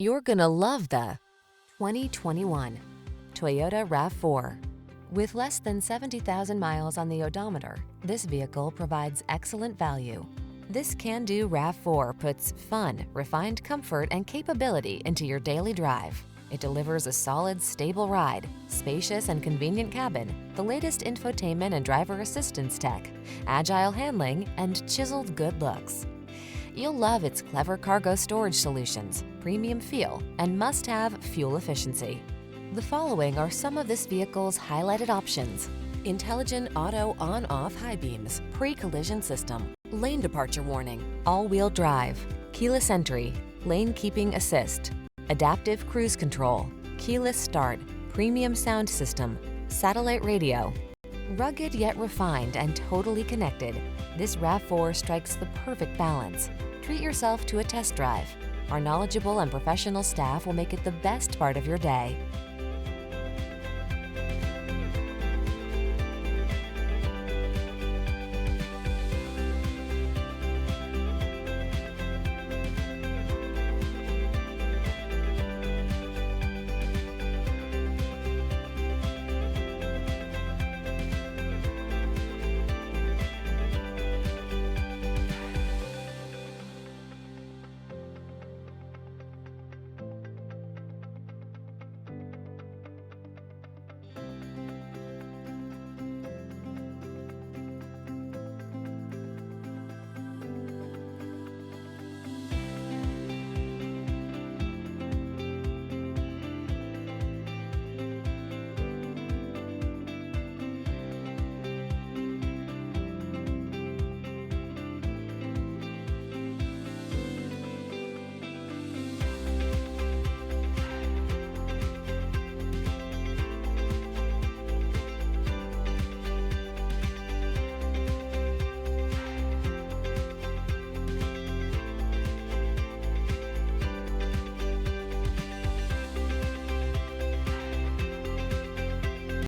You're gonna love the 2021 Toyota RAV4. With less than 70,000 miles on the odometer, this vehicle provides excellent value. This can-do RAV4 puts fun, refined comfort, and capability into your daily drive. It delivers a solid, stable ride, spacious and convenient cabin, the latest infotainment and driver assistance tech, agile handling, and chiseled good looks. You'll love its clever cargo storage solutions, premium feel, and must-have fuel efficiency. The following are some of this vehicle's highlighted options: intelligent auto on-off high beams, pre-collision system, lane departure warning, all-wheel drive, keyless entry, lane keeping assist, adaptive cruise control, keyless start, premium sound system, satellite radio. Rugged yet refined and totally connected, this RAV4 strikes the perfect balance. Treat yourself to a test drive. Our knowledgeable and professional staff will make it the best part of your day.